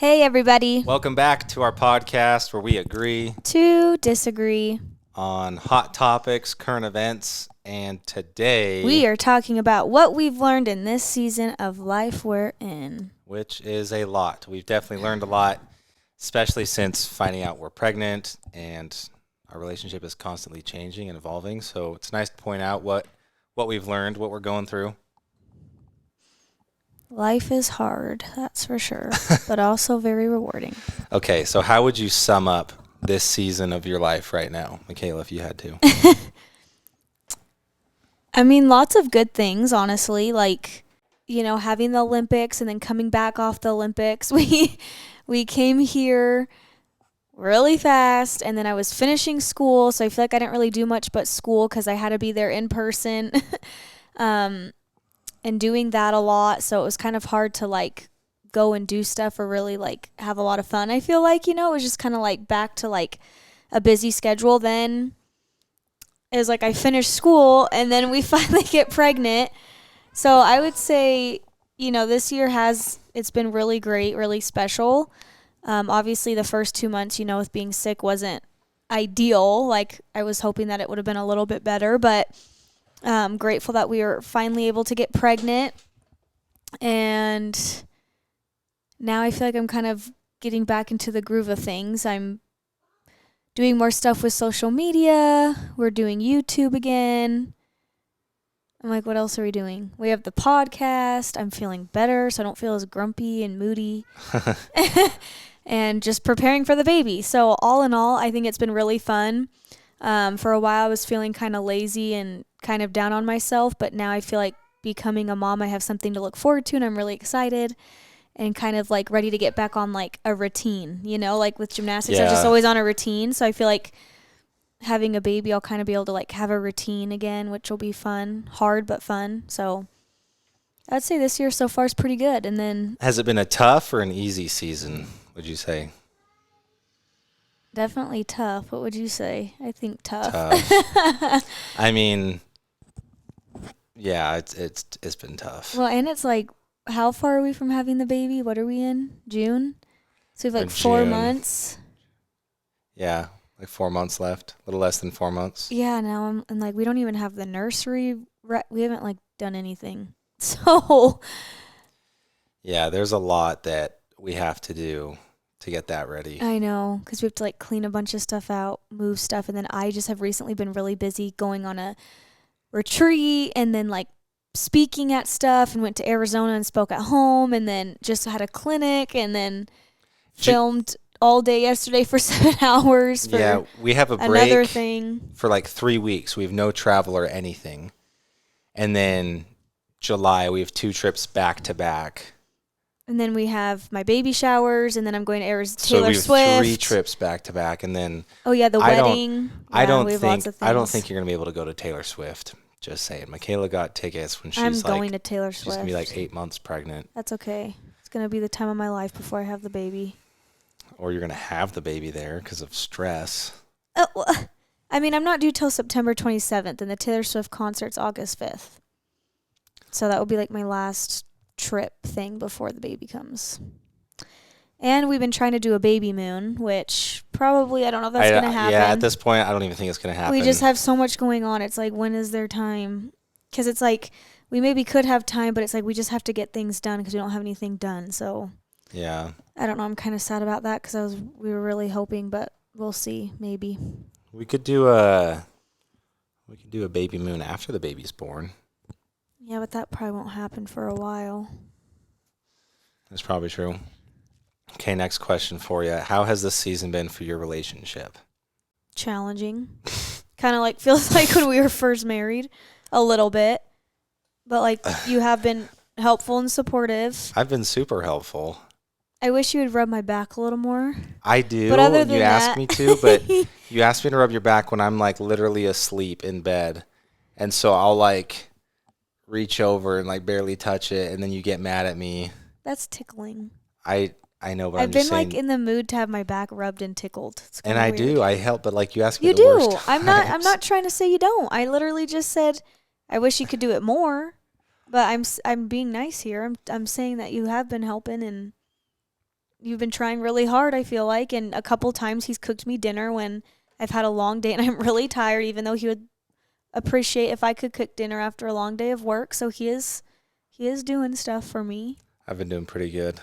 Hey, everybody. Welcome back to our podcast where we agree To disagree. on hot topics, current events, and today, We are talking about what we've learned in this season of life we're in. which is a lot. We've definitely learned a lot, especially since finding out we're pregnant and our relationship is constantly changing and evolving. So it's nice to point out what we've learned, what we're going through. Life is hard, that's for sure, but also very rewarding. Okay, so how would you sum up this season of your life right now, Michaela, if you had to? I mean, lots of good things, honestly, like, having the Olympics and then coming back off the Olympics. We came here really fast, and then I was finishing school, so I feel like I didn't really do much but school because I had to be there in person. And doing that a lot, so it was kind of hard to like go and do stuff or really like have a lot of fun. I feel like, it was just kind of like back to like a busy schedule. Then it was like I finished school and then we finally get pregnant. So I would say, this year it's been really great, really special. Obviously the first 2 months, with being sick wasn't ideal. Like I was hoping that it would have been a little bit better, but grateful that we were finally able to get pregnant. And now I feel like I'm kind of getting back into the groove of things. I'm doing more stuff with social media. We're doing YouTube again. I'm like, what else are we doing? We have the podcast. I'm feeling better, so I don't feel as grumpy and moody. And just preparing for the baby. So all in all, I think it's been really fun. For a while, I was feeling kind of lazy and kind of down on myself, but now I feel like becoming a mom, I have something to look forward to, and I'm really excited and kind of like ready to get back on like a routine, like with gymnastics, I was just always on a routine. So I feel like having a baby, I'll kind of be able to like have a routine again, which will be fun, hard, but fun. So I'd say this year so far is pretty good. And then Has it been a tough or an easy season, would you say? definitely tough. What would you say? I think tough. I mean, yeah, it's been tough. Well, and it's like, how far are we from having the baby? What are we in? June? So we have like 4 June. months. Yeah, like 4 months left, a little less than 4 months. Yeah, now and like we don't even have the nursery. We haven't like done anything. So Yeah, there's a lot that we have to do to get that ready. I know, because we have to like clean a bunch of stuff out, move stuff, and then I just have recently been really busy going on a retreat and then like speaking at stuff, and went to Arizona and spoke at home, and then just had a clinic, and then filmed all day yesterday for 7 hours. For we have a break another thing for like 3 weeks. We have no travel or anything, and then July we have 2 trips back to back. And then we have my baby showers, and then I'm going to Taylor Swift. So we have 3 trips back to back, and then the wedding. I don't think you're gonna be able to go to Taylor Swift. Just saying, Michaela got tickets when I'm going to Taylor Swift. She's gonna be like 8 months pregnant. That's okay. It's gonna be the time of my life before I have the baby. Or you're gonna have the baby there because of stress. I mean, I'm not due till September 27th, and the Taylor Swift concert's August 5th. So that will be like my last trip thing before the baby comes. And we've been trying to do a baby moon, which probably, I don't know if that's going to happen. Yeah, at this point, I don't even think it's going to happen. We just have so much going on. It's like, when is there time? Because it's like, we maybe could have time, but it's like we just have to get things done because we don't have anything done. So yeah, I don't know. I'm kind of sad about that because we were really hoping, but we'll see. Maybe we could do a baby moon after the baby's born. Yeah, but that probably won't happen for a while. That's probably true. Okay, next question for you. How has this season been for your relationship? Challenging. Kind of like feels like when we were first married, a little bit. But like you have been helpful and supportive. I've been super helpful. I wish you would rub my back a little more. I do. But other than you that, asked me to, but you asked me to rub your back when I'm like literally asleep in bed. And so I'll like reach over and like barely touch it, and then you get mad at me. That's tickling. I know, but I've I'm just been saying, like in the mood to have my back rubbed and tickled. And I weird. do. I help, but like you asked me you the do. worst times. I'm not trying to say you don't. I literally just said I wish you could do it more, but I'm being nice here. I'm saying that you have been helping, and you've been trying really hard, I feel like, and a couple times he's cooked me dinner when I've had a long day and I'm really tired, even though he would appreciate if I could cook dinner after a long day of work. So he is doing stuff for me. I've been doing pretty good.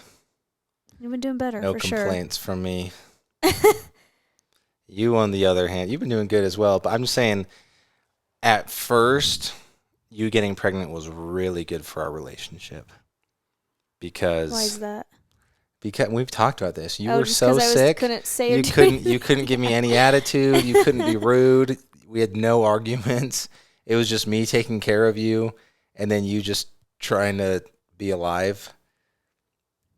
You've been doing better, No for sure. complaints from me. You, on the other hand, you've been doing good as well. But I'm just saying, at first, you getting pregnant was really good for our relationship. Because Why is that? Because we've talked about this. You were just so 'cause I sick. couldn't say or You do couldn't give me any attitude. You couldn't be rude. We had no arguments. It was just me taking care of you, and then you just trying to be alive.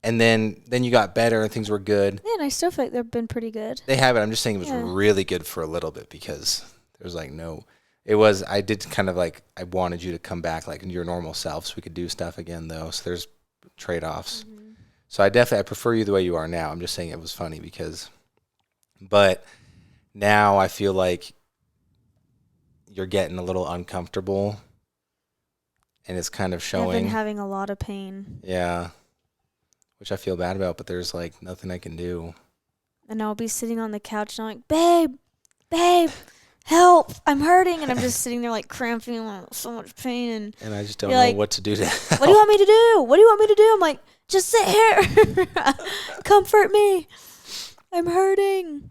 And then you got better and things were good. Yeah, and I still feel like they've been pretty good. They have it. I'm just saying it was Yeah. really good for a little bit because there was like no. It was. I did kind of like I wanted you to come back like into your normal self so we could do stuff again though. So there's trade-offs. Mm-hmm. So I prefer you the way you are now. I'm just saying it was funny but now I feel like you're getting a little uncomfortable and it's kind of I've showing. been having a lot of pain. Yeah. Which I feel bad about, but there's like nothing I can do. And I'll be sitting on the couch and I'm like, babe, help, I'm hurting. And I'm just sitting there like cramping and like, so much pain. And I just don't You're know like, what to do to help. What do you want me to do? What do you want me to do? I'm like, just sit here. Comfort me. I'm hurting.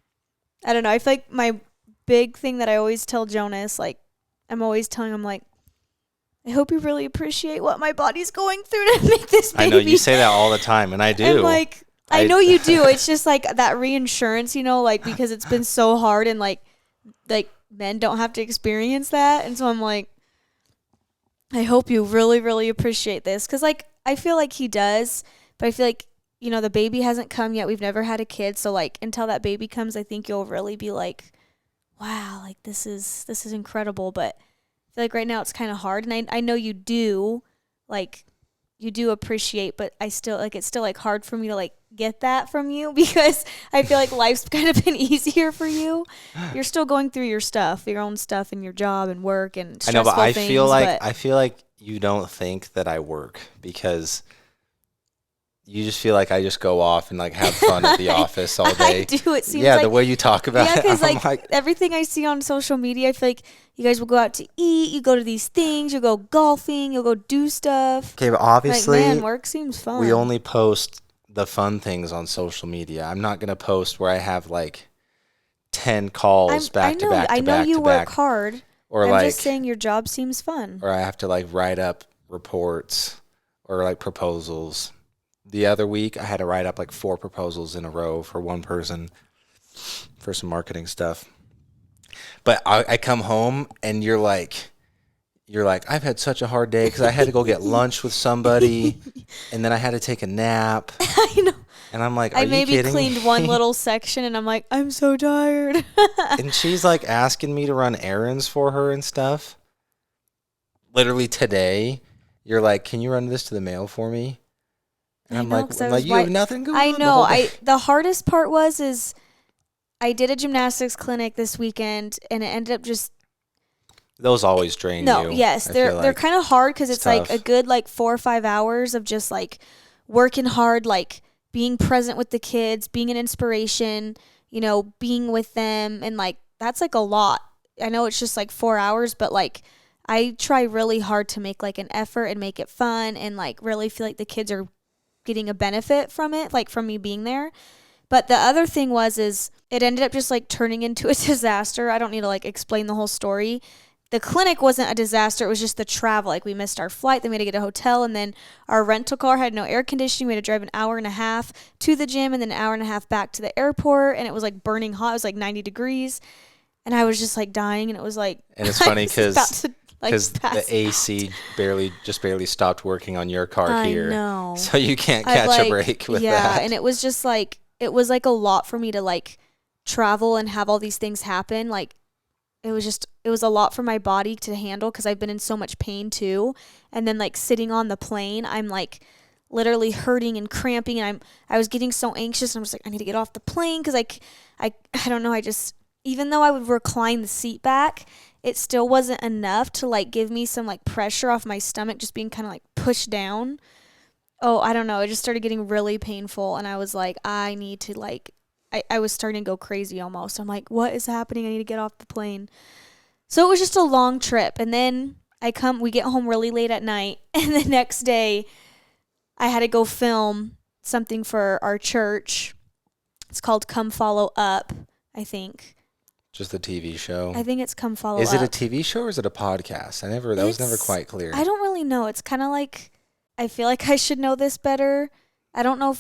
I don't know. I feel like my big thing that I always tell Jonas, like, I'm always telling him, like, I hope you really appreciate what my body's going through to make this baby. I know you say that all the time, and I do. And like, I know you do. It's just like that reinsurance, like because it's been so hard and like men don't have to experience that. And so I'm like, I hope you really, really appreciate this. Because like, I feel like he does, but I feel like, the baby hasn't come yet. We've never had a kid. So like, until that baby comes, I think you'll really be like, wow, like this is incredible. But I feel like right now it's kind of hard. And I know you do, like, you do appreciate, but I still, like, it's still like hard for me to like get that from you because I feel like life's kind of been easier for you. You're still going through your stuff, your own stuff and your job and work and stressful I know, but things. I feel like you don't think that I work because you just feel like I just go off and like have fun at the office all day. I do. It seems the way you talk about it. Yeah, because like everything I see on social media, I feel like you guys will go out to eat, you go to these things, you'll go golfing, you'll go do stuff. Okay, but obviously, like, man, work seems fun. We only post the fun things on social media. I'm not gonna post where I have like 10 calls back to back. I know you work hard. Or I'm like, just saying your job seems fun. Or I have to like write up reports or like proposals. The other week, I had to write up like 4 proposals in a row for one person for some marketing stuff. But I come home and you're like, I've had such a hard day because I had to go get lunch with somebody, and then I had to take a nap. I know. And I'm like, I maybe cleaned one little section, and I'm like, I'm so tired. And she's like asking me to run errands for her and stuff. Literally today, you're like, can you run this to the mail for me? And I'm like, you have nothing going on. I know. The hardest part is I did a gymnastics clinic this weekend, and it ended up just. Those always drain you. No, yes, they're kind of hard because it's like a good like 4 or 5 hours of just like working hard, like being present with the kids, being an inspiration, being with them, and like that's like a lot. I know it's just like 4 hours, but like I try really hard to make like an effort and make it fun and like really feel like the kids are getting a benefit from it, like from me being there. But the other thing is it ended up just like turning into a disaster. I don't need to like explain the whole story. The clinic wasn't a disaster. It was just the travel. Like we missed our flight. Then we had to get a hotel. And then our rental car had no air conditioning. We had to drive an hour and a half to the gym and then an hour and a half back to the airport. And it was like burning hot. It was like 90 degrees. And I was just like dying. And it was like. And it's funny because the AC out. barely stopped working on your car here. I know. So you can't catch a break with that. Yeah. And it was just like, it was like a lot for me to like travel and have all these things happen. Like, it was a lot for my body to handle because I've been in so much pain too. And then like sitting on the plane, I'm like literally hurting and cramping, and I was getting so anxious, and I was like, I need to get off the plane because I don't know, even though I would recline the seat back, it still wasn't enough to like give me some like pressure off my stomach just being kind of like pushed down. I don't know. It just started getting really painful. And I was like, I need to like, I was starting to go crazy almost. I'm like, what is happening? I need to get off the plane. So it was just a long trip. And then we get home really late at night. And the next day I had to go film something for our church. It's called Come Follow Up, I think. Just a TV show. I think it's Come Follow Up. Is it a TV show or is it a podcast? That was never quite clear. I don't really know. It's kind of like, I feel like I should know this better. I don't know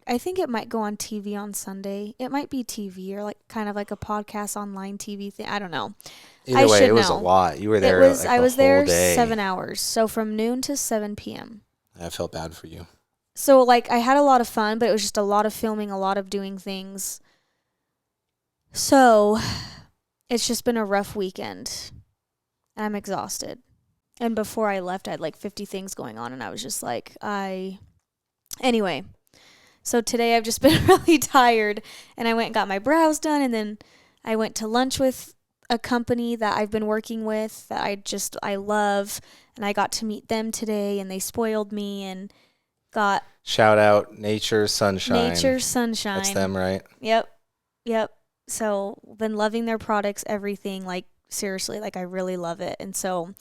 I think it might go on TV on Sunday. It might be TV or like kind of like a podcast online TV thing. I don't know. Either way, it was a lot. You were there I was there day. 7 hours. So from noon to 7 p.m. I felt bad for you. So like I had a lot of fun, but it was just a lot of filming, a lot of doing things. So it's just been a rough weekend. I'm exhausted. And before I left, I had like 50 things going on, and I was just like, Anyway, so today I've just been really tired, and I went and got my brows done, and then I went to lunch with a company that I've been working with that I love, and I got to meet them today, and they spoiled me and got... Shout out Nature Sunshine. Nature Sunshine. That's them, right? Yep. So, been loving their products, everything, like, seriously, like, I really love it, and so...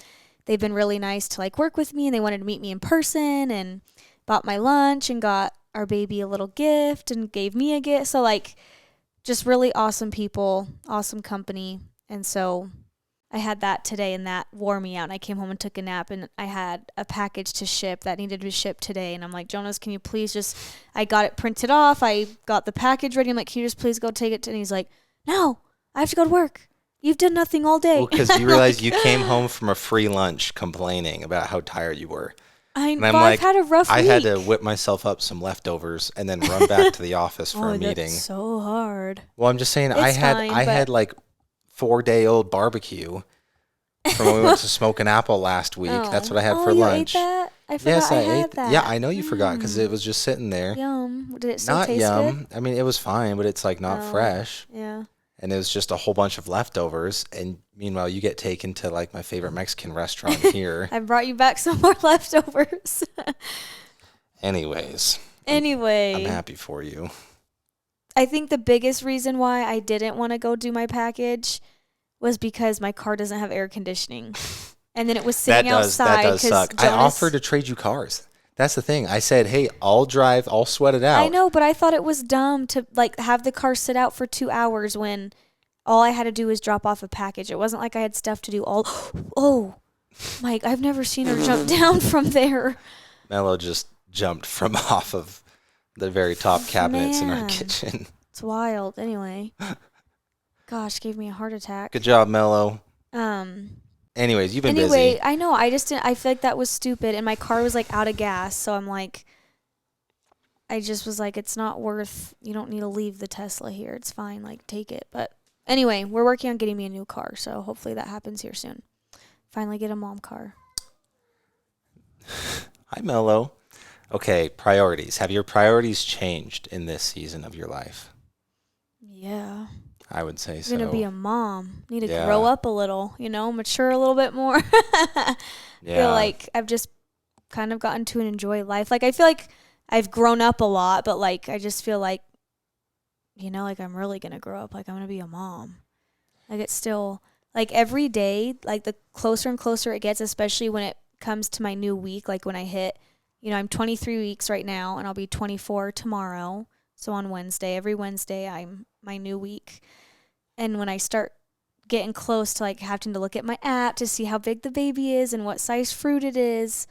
They've been really nice to like work with me, and they wanted to meet me in person and bought my lunch and got our baby a little gift and gave me a gift. So like just really awesome people, awesome company. And so I had that today, and that wore me out. And I came home and took a nap, and I had a package to ship that needed to be shipped today. And I'm like, Jonas, can you please I got it printed off. I got the package ready. I'm like, can you just please go take it? And he's like, no, I have to go to work. You've done nothing all day. Well, because you realized you came home from a free lunch complaining about how tired you were. I've had a rough week. I had to whip myself up some leftovers and then run back to the office for a meeting. That's so hard. Well, I'm just saying I had like 4-day-old barbecue from when we went to Smoke an Apple last week. Oh. That's what I had for lunch. You ate that? I forgot I had that. Yeah, I know you forgot because it was just sitting there. Yum. Did it still Not taste yum. good? I mean, it was fine, but it's like not fresh. Yeah. And it was just a whole bunch of leftovers. And meanwhile, you get taken to like my favorite Mexican restaurant here. I brought you back some more leftovers. Anyways. I'm happy for you. I think the biggest reason why I didn't want to go do my package was because my car doesn't have air conditioning. And then it was sitting outside. That does suck. I offered to trade you cars. That's the thing. I said, hey, I'll drive, I'll sweat it out. I know, but I thought it was dumb to like have the car sit out for 2 hours when all I had to do was drop off a package. It wasn't like I had stuff to do Oh, Mike, I've never seen her jump down from there. Mello just jumped from off of the very top cabinets in our kitchen. It's wild. Anyway. Gosh, gave me a heart attack. Good job, Mello. Anyways, you've been busy. I know. I feel like that was stupid. And my car was like out of gas. So I'm like, I just was like, it's not worth, you don't need to leave the Tesla here. It's fine. Like, take it. But anyway, we're working on getting me a new car. So hopefully that happens here soon. Finally get a mom car. Hi, Mello. Okay, priorities. Have your priorities changed in this season of your life? Yeah. I would say so. I'm going to be a mom. Need to grow up a little, mature a little bit more. Feel like I've just kind of gotten to enjoy life. Like, I feel like I've grown up a lot, but, like, I just feel like, like I'm really going to grow up. Like, I'm going to be a mom. Like, it's still, like, every day, like, the closer and closer it gets, especially when it comes to my new week, like, when I hit, I'm 23 weeks right now, and I'll be 24 tomorrow. So on Wednesday, every Wednesday, I'm my new week. And when I start getting close to like having to look at my app to see how big the baby is and what size fruit it is,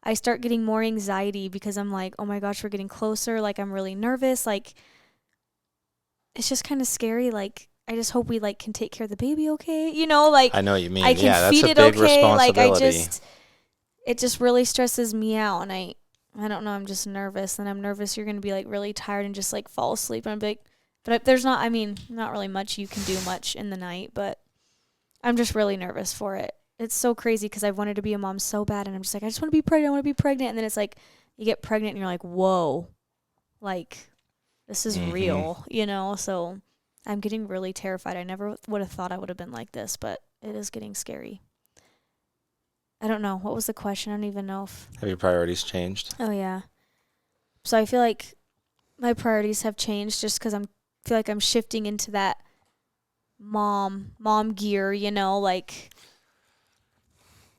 I start getting more anxiety because I'm like, oh my gosh, we're getting closer. Like, I'm really nervous. Like, it's just kind of scary. Like, I just hope we like can take care of the baby okay. Like, I know what you mean. I can that's feed a it big okay. responsibility. Like, it just really stresses me out. And I don't know, I'm just nervous. And I'm nervous you're going to be like really tired and just like fall asleep. And I'm like, but there's not really much you can do much in the night, but I'm just really nervous for it. It's so crazy because I've wanted to be a mom so bad, and I'm just like, I just want to be pregnant. I want to be pregnant. And then it's like, you get pregnant and you're like, whoa, like, this is real, So I'm getting really terrified. I never would have thought I would have been like this, but it is getting scary. I don't know. What was the question? I don't even know if... Have your priorities changed? Oh, yeah. So I feel like my priorities have changed just because feel like I'm shifting into that mom gear, like.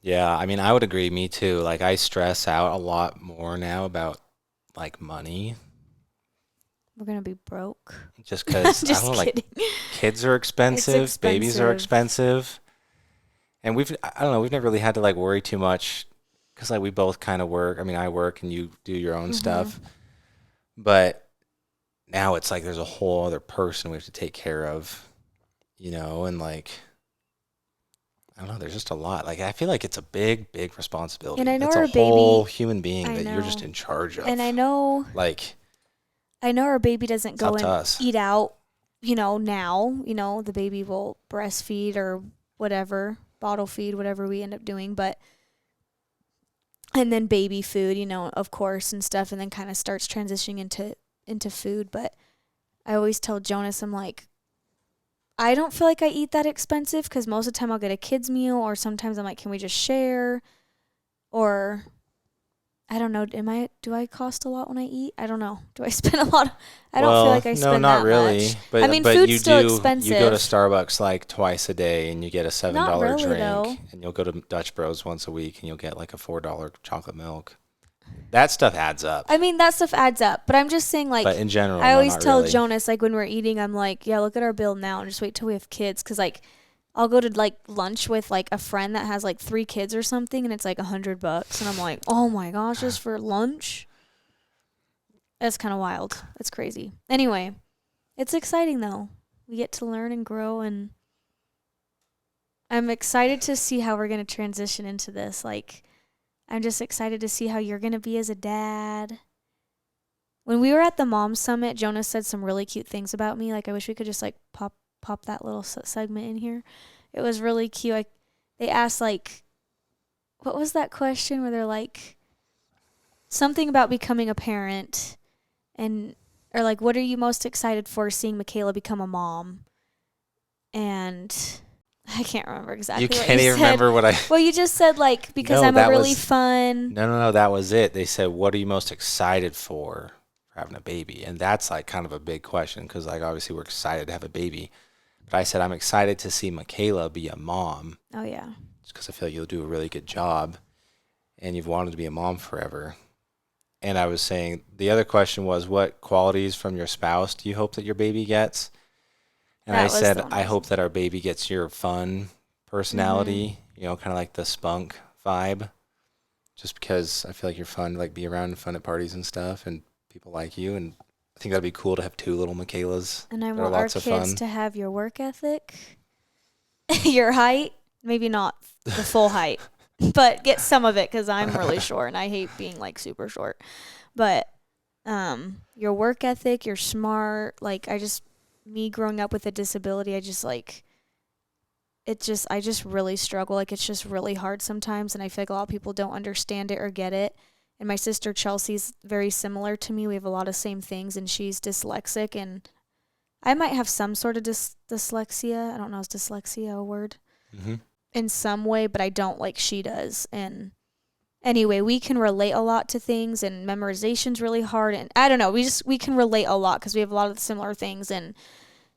Yeah, I mean, I would agree. Me too. Like, I stress out a lot more now about like money, We're gonna be broke. just because I don't Just know, like kidding. kids are It's expensive, babies are expensive. expensive, and I don't know, we've never really had to like worry too much because like we both kind of work. I mean, I work and you do your own Mhm. stuff, but now it's like there's a whole other person we have to take care of, and like I don't know, there's just a lot. Like I feel like it's a big, big And responsibility. I know That's a our whole baby. human being I that you're just know. in charge And I of. know. Like I know our baby doesn't it's up go to and us. eat out. Now. The baby will breastfeed or whatever, bottle feed, whatever we end up doing. But and then baby food, of course, and stuff, and then kind of starts transitioning into food. But I always tell Jonas, I'm like, I don't feel like I eat that expensive because most of the time I'll get a kid's meal, or sometimes I'm like, can we just share? Or I don't know. Do I cost a lot when I eat? I don't know. Do I spend a lot? I don't feel like Well, I no, spend not that much. really. I But mean, but food's still you go to expensive. Starbucks like twice a day and you get a Not $7 really though. drink, and you'll go to Dutch Bros once a week and you'll get like a $4 chocolate milk. That stuff adds up. I mean, that stuff adds up, but I'm just saying, But like, in general, I no, always not tell really. Jonas, like, when we're eating, I'm like, yeah, look at our bill now and just wait till we have kids. Cause, like, I'll go to, like, lunch with, like, a friend that has, like, 3 kids or something, and it's, like, $100. And I'm like, oh my gosh, just for lunch? That's kind of wild. That's crazy. Anyway, it's exciting, though. We get to learn and grow, and I'm excited to see how we're going to transition into this. Like, I'm just excited to see how you're going to be as a dad. When we were at the Mom Summit, Jonas said some really cute things about me. Like, I wish we could just like pop that little segment in here. It was really cute. They asked like, what was that question where they're like something about becoming a parent, and or like, what are you most excited for seeing Michaela become a mom? And I can't remember You exactly what you can't even said. remember what I. Well, you just said like because No, I'm a that really was fun. no. That was it. They said, "What are you most excited for having a baby?" And that's like kind of a big question because like obviously we're excited to have a baby. But I said I'm excited to see Michaela be a mom Oh yeah. just because I feel like you'll do a really good job, and you've wanted to be a mom forever. And I was saying the other question was, what qualities from your spouse do you hope that your baby gets? And I That was the said, one I I was. hope that our baby gets your fun Mhm. personality, kind of like the spunk vibe, just because I feel like you're fun to like be around and fun at parties and stuff, and people like you. And I think that'd be cool to have 2 little Michaelas And I that are want our lots of kids fun. to have your work ethic, your height, maybe not the full height, but get some of it because I'm really short and I hate being like super short. But your work ethic, you're smart. Like me growing up with a disability, I just really struggle. Like it's just really hard sometimes, and I feel like a lot of people don't understand it or get it. And my sister Chelsea's very similar to me. We have a lot of same things, and she's dyslexic, and I might have some sort of dyslexia. I don't know, is dyslexia a word? Hmm. In some way, but I don't like she does. And anyway, we can relate a lot to things, and memorization's really hard. And I don't know, we can relate a lot because we have a lot of similar things, and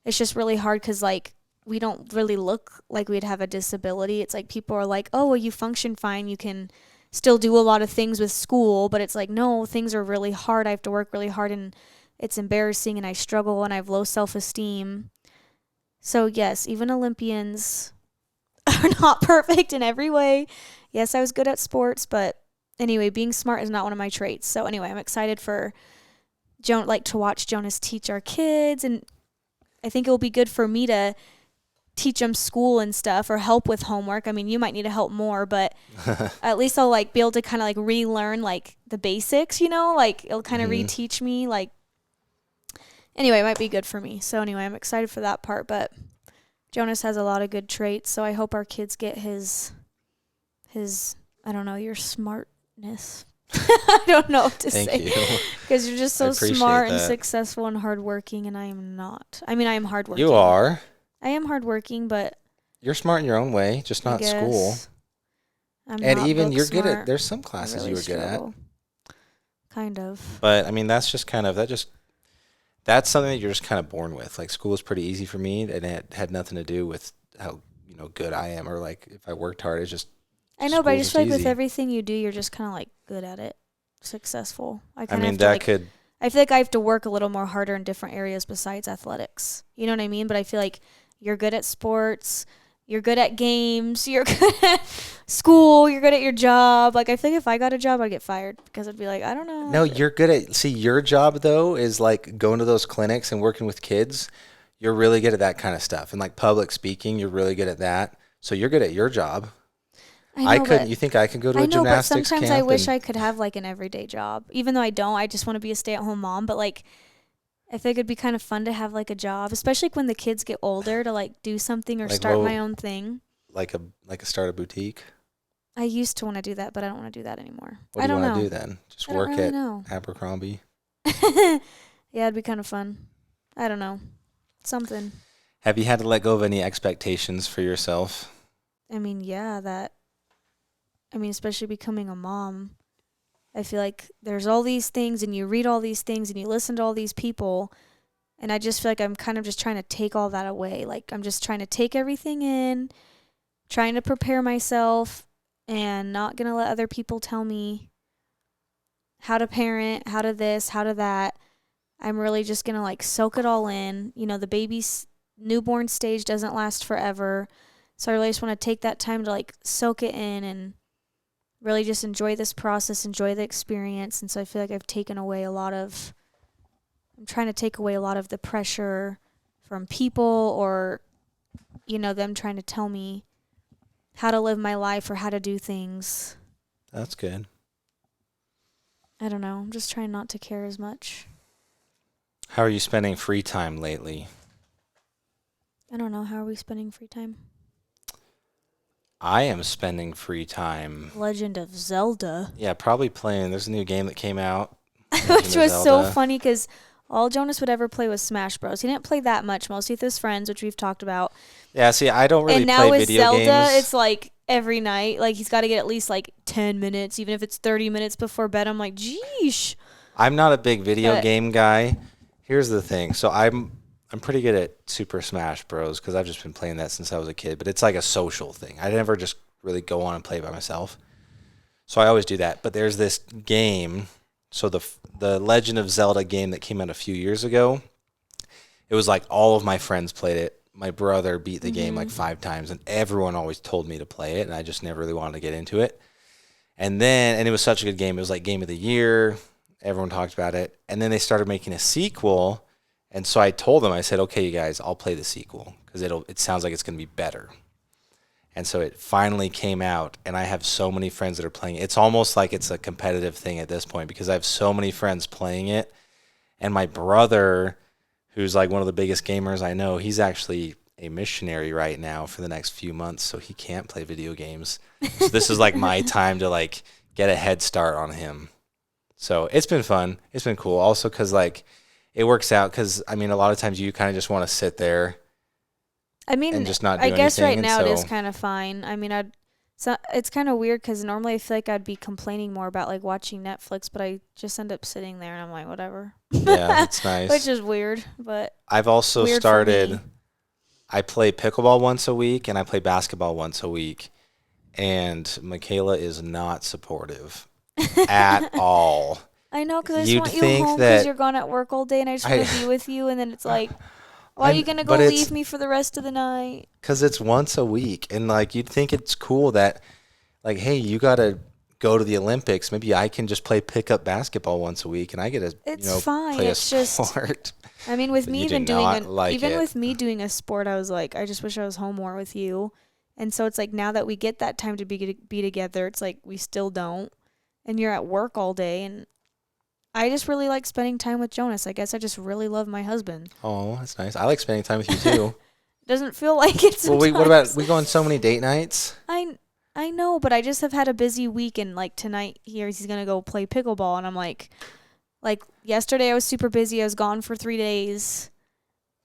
it's just really hard because like we don't really look like we'd have a disability. It's like people are like, oh, well, you function fine. You can still do a lot of things with school, but it's like, no, things are really hard. I have to work really hard, and it's embarrassing, and I struggle, and I have low self-esteem. So, yes, even Olympians are not perfect in every way. Yes, I was good at sports, but anyway, being smart is not one of my traits. So, anyway, I'm excited for to watch Jonas teach our kids, and I think it will be good for me to teach them school and stuff or help with homework. I mean, you might need to help more, but at least I'll like be able to kind of like relearn like the basics, like it'll kind of Hmm. reteach me like anyway, it might be good for me. So anyway, I'm excited for that part, but Jonas has a lot of good traits, so I hope our kids get his I don't know, your smartness. I don't know what to Thank say you. because you're just I so appreciate smart and that. successful and hardworking, and I am not. I mean, I am You hardworking. are. I am hardworking, but You're smart in your own way, just I not school. guess I'm And not even book you're good at, smart. there's some I classes you really were good at. struggle. kind of. But I mean, that's just kind of that's something that you're just kind of born with. Like school was pretty easy for me, and it had nothing to do with how good I am or like if I worked hard. It's just I know, but I school's just just feel like with easy. everything you do, you're just kind of like good at it, successful. I I kind of mean, have to that like. could I feel like I have to work a little more harder in different areas besides athletics. You know what I mean? But I feel like you're good at sports, you're good at games, you're good at school, you're good at your job. Like I feel like if I got a job, I'd get fired because I'd be like, I don't no, know. you're good at. See, your job though is like going to those clinics and working with kids. You're really good at that kind of stuff, and like public speaking, you're really good at that. So you're good at your job. I I know, couldn't. but You think I could go to I a know, but gymnastics sometimes I camp wish and I could have like an everyday job. Even though I don't, I just want to be a stay-at-home mom. But like, I think it'd be kind of fun to have like a job, especially when the kids get older, to like do something or like start well, my own thing. like a start a boutique? I used to want to do that, but I don't want to do that anymore. What I do you don't want to know. do then? Just I don't work really at know. Abercrombie? Yeah, it'd be kind of fun. I don't know. Something. Have you had to let go of any expectations for yourself? I mean, yeah, especially becoming a mom. I feel like there's all these things and you read all these things and you listen to all these people. And I just feel like I'm kind of just trying to take all that away. Like I'm just trying to take everything in, trying to prepare myself and not going to let other people tell me how to parent, how to this, how to that. I'm really just going to like soak it all in. The baby's newborn stage doesn't last forever. So I really just want to take that time to like soak it in and really just enjoy this process, enjoy the experience. And so I feel like I'm trying to take away a lot of the pressure from people or, them trying to tell me how to live my life or how to do things. That's good. I don't know. I'm just trying not to care as much. How are you spending free time lately? I don't know. How are we spending free time? I am spending free time. Legend of Zelda. Yeah, probably playing. There's a new game that came out, Legend Which of was so Zelda. funny because all Jonas would ever play was Smash Bros. He didn't play that much, mostly with his friends, which we've talked about. Yeah, see, I don't really And now play with video Zelda, games. it's like every night. Like he's got to get at least like 10 minutes, even if it's 30 minutes before bed. I'm like, geesh. I'm not a big video But game guy. Here's the thing. So I'm pretty good at Super Smash Bros. Because I've just been playing that since I was a kid. But it's like a social thing. I never just really go on and play by myself. So I always do that. But there's this game. So the Legend of Zelda game that came out a few years ago. It was like all of my friends played it. My brother beat the game like 5 times, and everyone always told me to play it, and I just never really wanted to get into it. And it was such a good game. It was like game of the year. Everyone talked about it. And then they started making a sequel. And so I told them, I said, okay, you guys, I'll play the sequel because it sounds like it's going to be better. And so it finally came out, and I have so many friends that are playing it. It's almost like it's a competitive thing at this point because I have so many friends playing it. And my brother, who's like one of the biggest gamers I know, he's actually a missionary right now for the next few months, so he can't play video games. So this is like my time to like get a head start on him. So it's been fun. It's been cool. Also because like it works out because, I mean, a lot of times you kind of just want to sit there and just not do I guess right anything. now And it so is kind of fine. I mean, it's kind of weird because normally I feel like I'd be complaining more about like watching Netflix, but I just end up sitting there and I'm like, whatever. yeah, it's nice. Which is weird, but I've also weird for me. started, I play pickleball once a week and I play basketball once a week. And Michaela is not supportive at all. I know, because I just You'd want you think home that because you're gone at work all day and I just want to be with you. And then it's like, why are you going to go but leave me for the rest of the night? because it's once a week. And like, you'd think it's cool that, like, hey, you got to go to the Olympics. Maybe I can just play pickup basketball once a week and I get to, It's fine. play It's a just, sport. I mean, with But me you do even not like it. with me doing a sport, I was like, I just wish I was home more with you. And so it's like now that we get that time to be together, it's like we still don't. And you're at work all day. And I just really like spending time with Jonas. I guess I just really love my husband. Oh, that's nice. I like spending time with you too. Doesn't feel like it sometimes. Well, what about, we go on so many date nights? I know, but I just have had a busy week, and like tonight he's gonna go play pickleball, and I'm like yesterday I was super busy. I was gone for 3 days,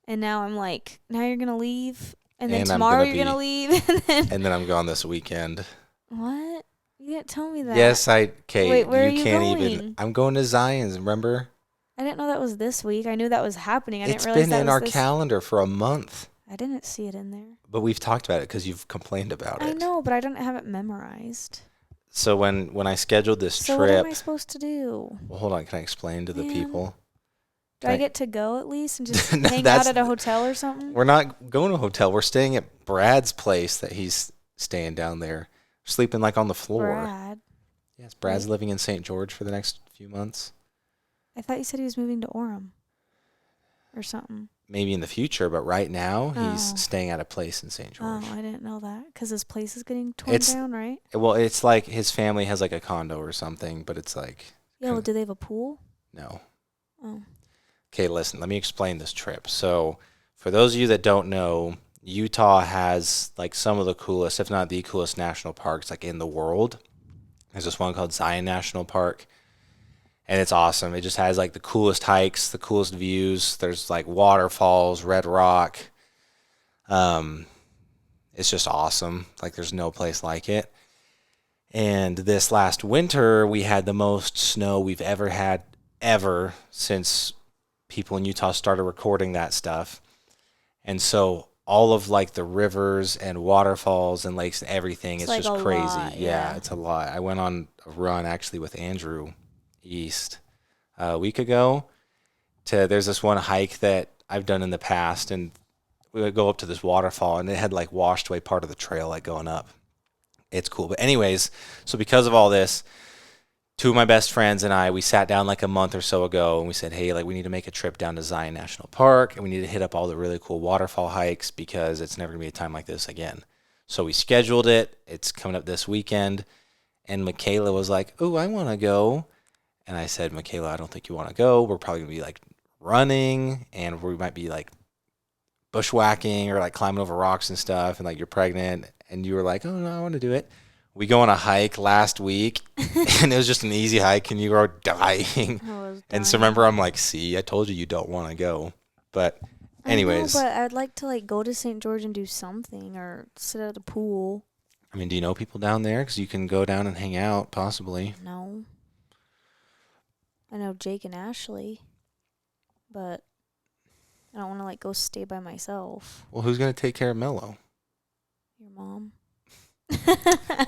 and now I'm like, now you're gonna leave, and then And tomorrow you're gonna leave, and then And then I'm gone this weekend. what? You didn't tell me that. Yes, Wait, Kate, where are you you can't even. going? I'm going to Zion's, remember? I didn't know that was this week. I knew that was happening. I didn't It's realize been that in was our this. calendar for a month, I didn't see it in there. but we've talked about it because you've complained about I it. know, but I didn't have it memorized. So when I scheduled this So what am trip, I supposed to do? well, hold on, can I explain to the Man. people? Do I get to go at least and just No, hang out at a hotel or something? We're not going to a hotel. We're staying at Brad's place that he's staying down there, sleeping like on the floor. Brad. Yes, Brad's Wait. living in St. George for the next few months. I thought you said he was moving to Orem or something. Maybe in the future, but right now he's Oh. staying at a place in St. George. Oh, I didn't know that. Because his place is getting torn down, right? Well, it's like his family has like a condo or something, but it's like Yeah, well, do they have a pool? no. Oh. Okay, listen, let me explain this trip. So, for those of you that don't know, Utah has like some of the coolest, if not the coolest national parks like in the world. There's this one called Zion National Park, and it's awesome. It just has like the coolest hikes, the coolest views. There's like waterfalls, red rock. It's just awesome. Like there's no place like it. And this last winter, we had the most snow we've ever had ever since people in Utah started recording that stuff. And so all of like the rivers and waterfalls and lakes and everything, It's it's like just a crazy. lot, Yeah, yeah. it's a lot. I went on a run actually with Andrew East a week ago. There's this one hike that I've done in the past, and we would go up to this waterfall, and it had like washed away part of the trail like going up. It's cool. But anyways, so because of all this, two of my best friends and I, we sat down like a month or so ago and we said, hey, like we need to make a trip down to Zion National Park and we need to hit up all the really cool waterfall hikes because it's never gonna be a time like this again. So we scheduled it. It's coming up this weekend. And Michaela was like, oh, I want to go. And I said, Michaela, I don't think you want to go. We're probably gonna be like running and we might be like bushwhacking or like climbing over rocks and stuff. And like you're pregnant. And you were like, oh, no, I want to do it. We go on a hike last week, and it was just an easy hike, and you were dying. And so remember, I'm like, see, I told you you don't want to go. But anyways. I know, but I'd like to like go to St. George and do something or sit at a pool. I mean, do you know people down there? Because you can go down and hang out, possibly. No. I know Jake and Ashley, but I don't want to like go stay by myself. Well, who's going to take care of Mello? Your mom.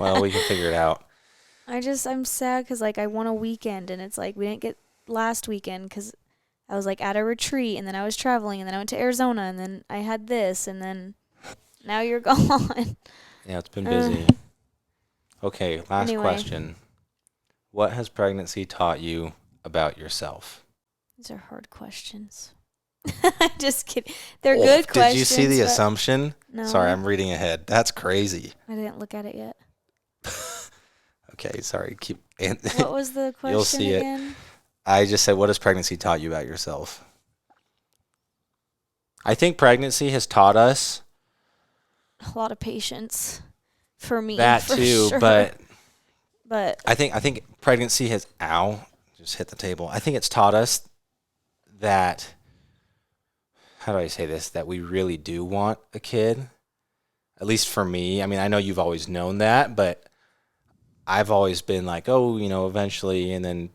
Well, we can figure it out. I'm sad because like I want a weekend and it's like we didn't get last weekend because I was like at a retreat and then I was traveling and then I went to Arizona and then I had this and then now you're gone. Yeah, it's been busy. Okay, last question. What has pregnancy taught you about yourself? These are hard questions. Just kidding. They're good questions. Did you see the assumption? No. Sorry, I'm reading ahead. That's crazy. I didn't look at it yet. Okay, sorry. What was the question You'll see again? it. I just said, what has pregnancy taught you about yourself? I think pregnancy has taught us a lot of patience for me. That for too, sure. but I think pregnancy has just hit the table. I think it's taught us that, how do I say this, that we really do want a kid. At least for me. I mean, I know you've always known that, but I've always been like, oh, eventually, and then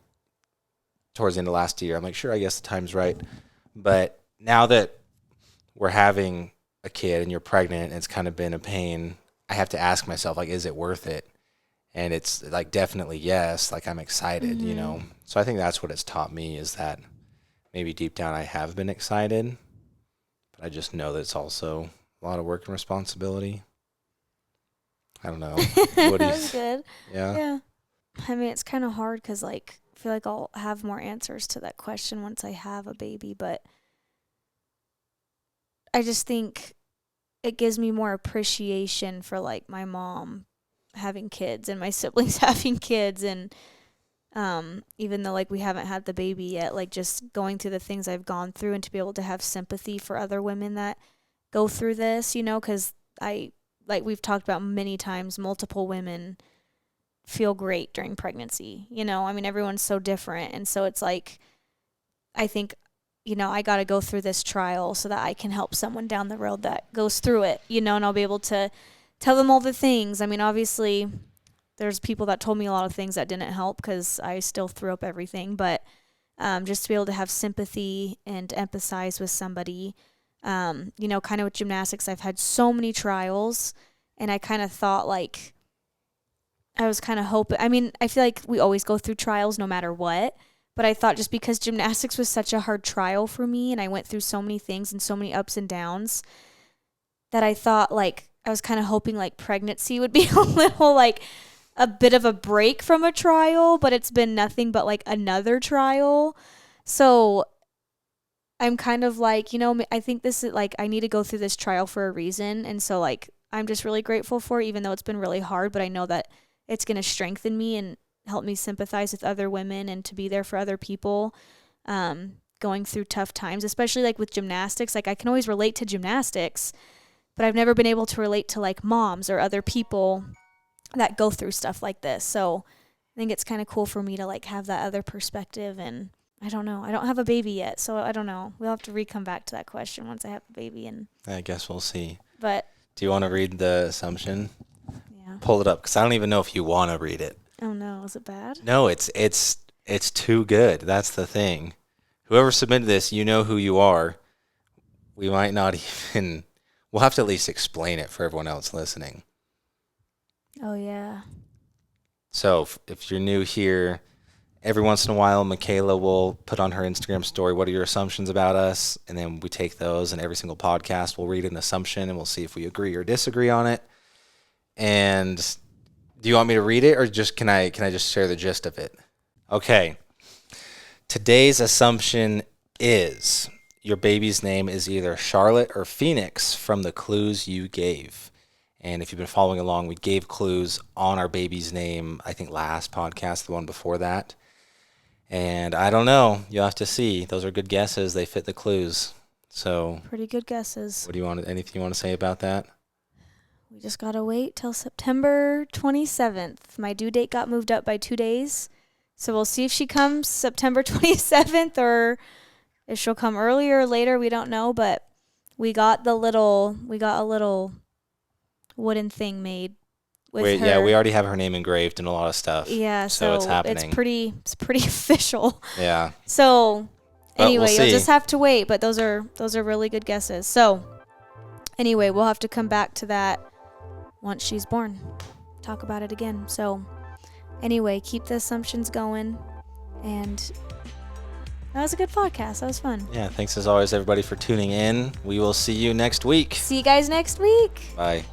towards the end of last year, I'm like, sure, I guess the time's right. But now that we're having a kid and you're pregnant and it's kind of been a pain, I have to ask myself, like, is it worth it? And it's like definitely yes, like I'm excited, So I think that's what it's taught me is that maybe deep down I have been excited, but I just know that it's also a lot of work and responsibility. I don't know. What do you That's good. Yeah. Yeah. I mean, it's kind of hard because, like, I feel like I'll have more answers to that question once I have a baby, but I just think it gives me more appreciation for, like, my mom having kids and my siblings having kids, and even though, like, we haven't had the baby yet, like, just going through the things I've gone through and to be able to have sympathy for other women that go through this, because like we've talked about many times, multiple women feel great during pregnancy. I mean, everyone's so different. And so it's like, I think, I got to go through this trial so that I can help someone down the road that goes through it, and I'll be able to tell them all the things. I mean, obviously there's people that told me a lot of things that didn't help because I still threw up everything. But just to be able to have sympathy and empathize with somebody, you know, kind of with gymnastics, I've had so many trials, and I kind of thought like, I was kind of hoping, I mean, I feel like we always go through trials no matter what, but I thought just because gymnastics was such a hard trial for me and I went through so many things and so many ups and downs that I thought like, I was kind of hoping like pregnancy would be a little like a bit of a break from a trial, but it's been nothing but like another trial. So I'm kind of like, you know, I think this is like, I need to go through this trial for a reason. And so like, I'm just really grateful for it, even though it's been really hard, but I know that it's going to strengthen me and help me sympathize with other women and to be there for other people going through tough times, especially like with gymnastics. Like I can always relate to gymnastics, but I've never been able to relate to like moms or other people that go through stuff like this. So I think it's kind of cool for me to like have that other perspective. And I don't know. I don't have a baby yet, so I don't know. We'll have to re-come back to that question once I have a baby. And I guess we'll see. But do you want to read the assumption? Yeah. Pull it up, because I don't even know if you want to read it. Oh no, is it bad? No, it's too good. That's the thing. Whoever submitted this, you know who you are. We might not even. We'll have to at least explain it for everyone else listening. Oh yeah. So if you're new here, every once in a while, Michaela will put on her Instagram story, what are your assumptions about us? And then we take those, and every single podcast we'll read an assumption, and we'll see if we agree or disagree on it. And do you want me to read it, or just can I just share the gist of it? Okay. Today's assumption is your baby's name is either Charlotte or Phoenix from the clues you gave. And if you've been following along, we gave clues on our baby's name, I think last podcast, the one before that. And I don't know. You'll have to see. Those are good guesses. They fit the clues. So Pretty good guesses. what do you want? Anything you want to say about that? We just gotta wait till September 27th. My due date got moved up by 2 days. So we'll see if she comes September 27th or if she'll come earlier or later. We don't know, but we got a little wooden thing made with her. Yeah, we already have her name engraved and a lot of stuff. Yeah, so it's happening. It's pretty official. Yeah. So anyway, we'll you'll just have to wait, but those are really good guesses. So anyway, we'll have to come back to that once she's born. Talk about it again. So anyway, keep the assumptions going. And that was a good podcast. That was fun. Yeah, thanks as always, everybody, for tuning in. We will see you next week. See you guys next week. Bye.